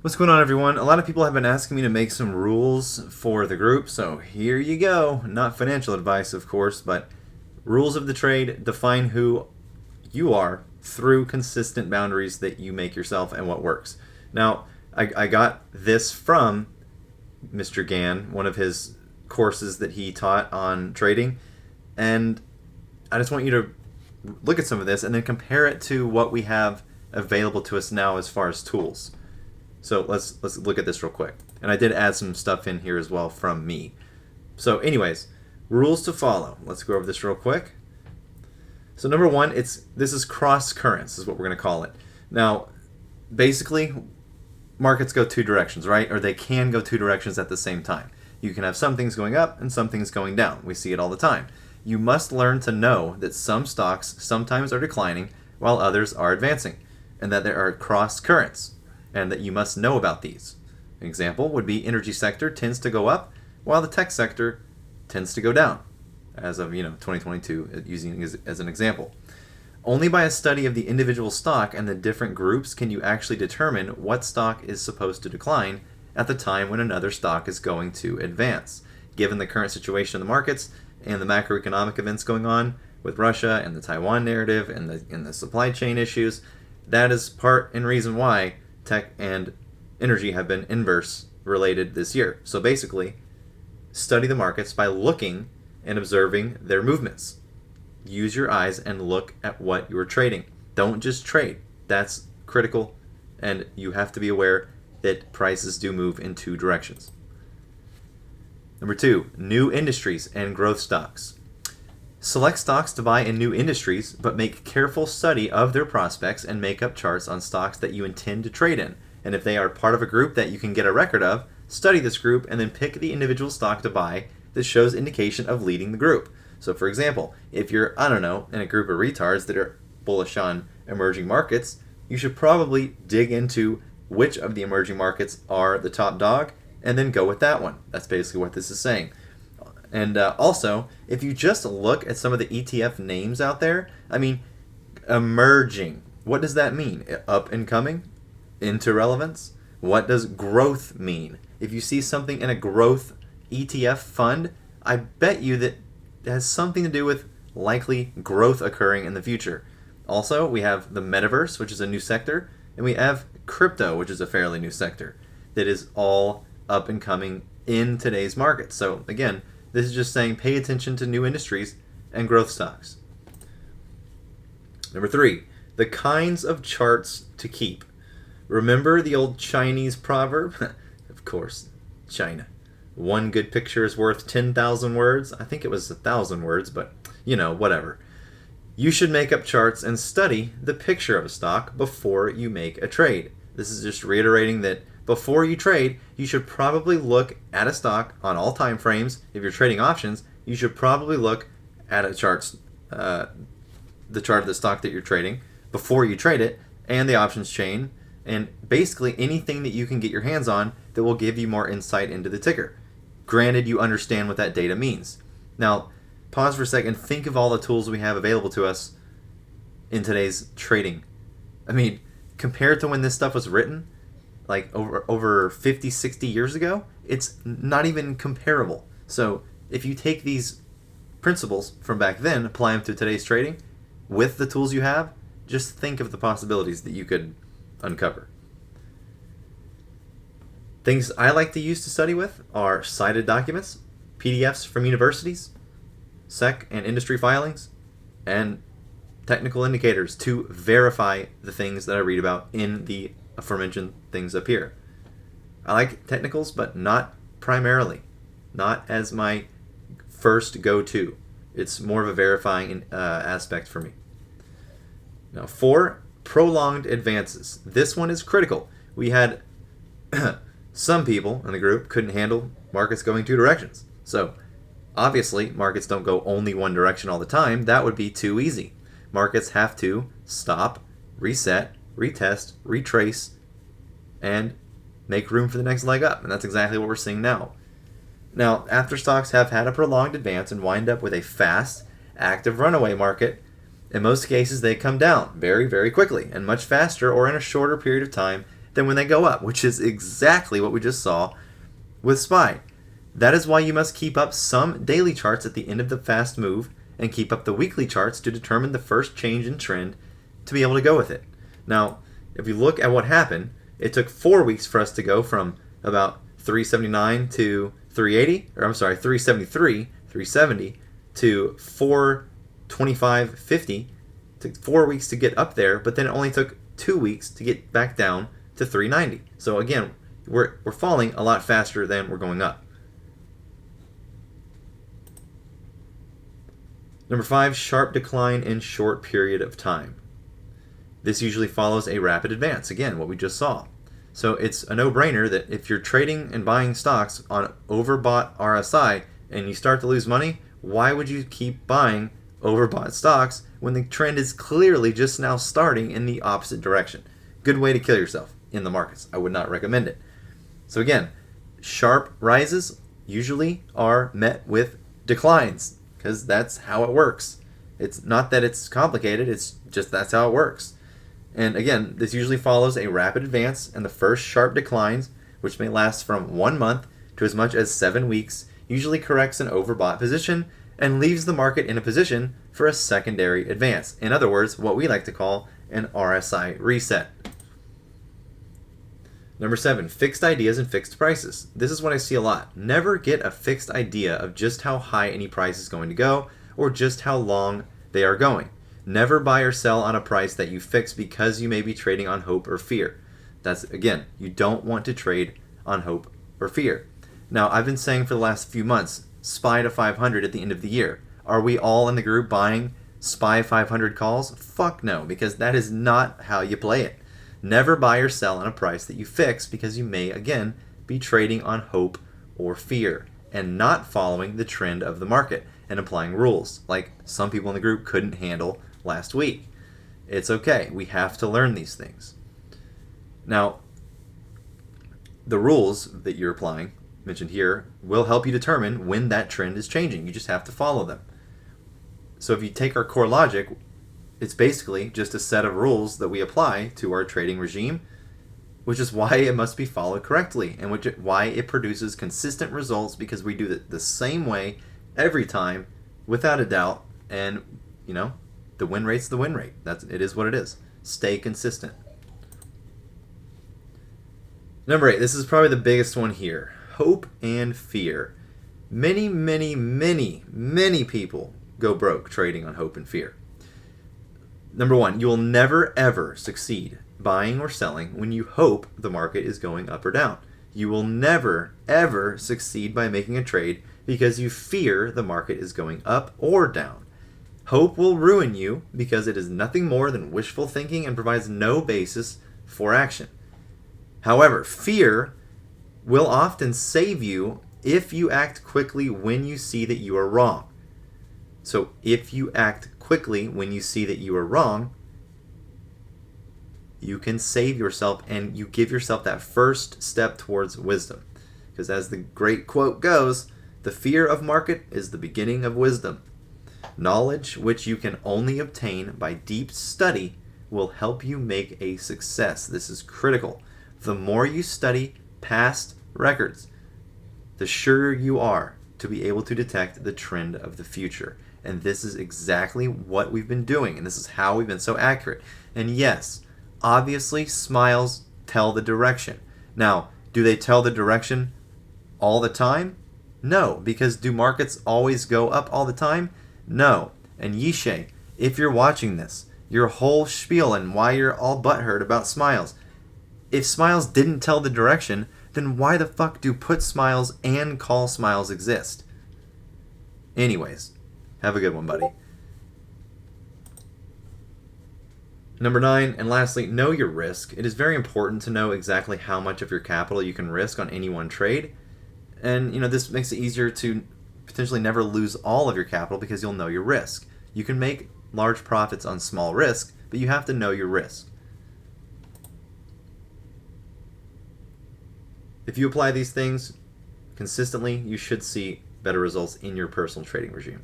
What's going on, everyone? A lot of people have been asking me to make some rules for the group, so here you go. Not financial advice, of course, but rules of the trade define who you are through consistent boundaries that you make yourself and what works. Now, I got this from Mr. Gann, one of his courses that he taught on trading, and I just want you to look at some of this and then compare it to what we have available to us now as far as tools. So let's look at this real quick. And I did add some stuff in here as well from me. So anyways, rules to follow. Let's go over this real quick. So number one, this is cross currents is what we're going to call it. Now, basically, markets go two directions, right? Or they can go two directions at the same time. You can have some things going up and some things going down. We see it all the time. You must learn to know that some stocks sometimes are declining while others are advancing, and that there are cross currents, and that you must know about these. An example would be energy sector tends to go up while the tech sector tends to go down, as of 2022, using as an example. Only by a study of the individual stock and the different groups can you actually determine what stock is supposed to decline at the time when another stock is going to advance. Given the current situation in the markets and the macroeconomic events going on with Russia and the Taiwan narrative and the supply chain issues, that is part and reason why tech and energy have been inverse related this year. So basically, study the markets by looking and observing their movements. Use your eyes and look at what you are trading. Don't just trade. That's critical, and you have to be aware that prices do move in two directions. Number two, new industries and growth stocks. Select stocks to buy in new industries, but make careful study of their prospects and make up charts on stocks that you intend to trade in. And if they are part of a group that you can get a record of, study this group and then pick the individual stock to buy that shows indication of leading the group. So for example, if you're, in a group of retards that are bullish on emerging markets, you should probably dig into which of the emerging markets are the top dog and then go with that one. That's basically what this is saying. And also, if you just look at some of the ETF names out there, emerging, what does that mean? Up and coming? Into relevance? What does growth mean? If you see something in a growth ETF fund, I bet you that it has something to do with likely growth occurring in the future. Also, we have the metaverse, which is a new sector, and we have crypto, which is a fairly new sector that is all up and coming in today's market. So again, this is just saying pay attention to new industries and growth stocks. Number three, the kinds of charts to keep. Remember the old Chinese proverb? Of course, China. One good picture is worth 10,000 words. I think it was 1,000 words, but whatever. You should make up charts and study the picture of a stock before you make a trade. This is just reiterating that before you trade, you should probably look at a stock on all time frames. If you're trading options, you should probably look at the chart of the stock that you're trading before you trade it, and the options chain, and basically anything that you can get your hands on that will give you more insight into the ticker. Granted, you understand what that data means. Now, pause for a second. Think of all the tools we have available to us in today's trading. Compared to when this stuff was written, like over 50, 60 years ago, it's not even comparable. So if you take these principles from back then, apply them to today's trading, with the tools you have, just think of the possibilities that you could uncover. Things I like to use to study with are cited documents, PDFs from universities, SEC and industry filings, and technical indicators to verify the things that I read about in the aforementioned things up here. I like technicals, but not primarily, not as my first go-to. It's more of a verifying aspect for me. Now, 4, prolonged advances. This one is critical. We had some people in the group couldn't handle markets going two directions. So obviously, markets don't go only one direction all the time. That would be too easy. Markets have to stop, reset, retest, retrace, and make room for the next leg up. And that's exactly what we're seeing now. Now, after stocks have had a prolonged advance and wind up with a fast, active runaway market, in most cases they come down very, very quickly and much faster or in a shorter period of time than when they go up, which is exactly what we just saw with SPY. That is why you must keep up some daily charts at the end of the fast move and keep up the weekly charts to determine the first change in trend to be able to go with it. Now, if you look at what happened, it took 4 weeks for us to go from about 379 to 380, or I'm sorry, 373, 370 to 425.50. It took 4 weeks to get up there, but then it only took 2 weeks to get back down to 390. So again, we're falling a lot faster than we're going up. Number 5, sharp decline in short period of time. This usually follows a rapid advance. Again, what we just saw. So it's a no-brainer that if you're trading and buying stocks on overbought RSI and you start to lose money, why would you keep buying overbought stocks when the trend is clearly just now starting in the opposite direction? Good way to kill yourself in the markets. I would not recommend it. So again, sharp rises usually are met with declines because that's how it works. It's not that it's complicated, it's just that's how it works. And again, this usually follows a rapid advance, and the first sharp declines, which may last from 1 month to as much as 7 weeks, usually corrects an overbought position and leaves the market in a position for a secondary advance. In other words, what we like to call an RSI reset. Number 7, fixed ideas and fixed prices. This is what I see a lot. Never get a fixed idea of just how high any price is going to go or just how long they are going. Never buy or sell on a price that you fix because you may be trading on hope or fear. That's, again, you don't want to trade on hope or fear. Now, I've been saying for the last few months, SPY to 500 at the end of the year. Are we all in the group buying SPY 500 calls? Fuck no, because that is not how you play it. Never buy or sell on a price that you fix because you may, again, be trading on hope or fear and not following the trend of the market and applying rules like some people in the group couldn't handle last week. It's okay. We have to learn these things. Now, the rules that you're applying, mentioned here, will help you determine when that trend is changing. You just have to follow them. So if you take our core logic, it's basically just a set of rules that we apply to our trading regime, which is why it must be followed correctly and why it produces consistent results, because we do it the same way every time without a doubt. And, you know, the win rate's the win rate. It is what it is. Stay consistent. Number 8, this is probably the biggest one here. Hope and fear. Many, many, many, many people go broke trading on hope and fear. Number 1, you will never ever succeed buying or selling when you hope the market is going up or down. You will never ever succeed by making a trade because you fear the market is going up or down. Hope will ruin you because it is nothing more than wishful thinking and provides no basis for action. However, fear will often save you if you act quickly when you see that you are wrong. So if you act quickly when you see that you are wrong, you can save yourself and you give yourself that first step towards wisdom. Because as the great quote goes, the fear of market is the beginning of wisdom. Knowledge which you can only obtain by deep study will help you make a success. This is critical. The more you study past records, the surer you are to be able to detect the trend of the future. And this is exactly what we've been doing, and this is how we've been so accurate. And yes, obviously smiles tell the direction. Now, do they tell the direction all the time? No, because do markets always go up all the time? No. And Yishay, if you're watching this, your whole spiel and why you're all butthurt about smiles, if smiles didn't tell the direction, then why the fuck do put smiles and call smiles exist? Anyways, have a good one, buddy. Number 9, and lastly, know your risk. It is very important to know exactly how much of your capital you can risk on any one trade. And, you know, this makes it easier to potentially never lose all of your capital because you'll know your risk. You can make large profits on small risk, but you have to know your risk. If you apply these things consistently, you should see better results in your personal trading regime.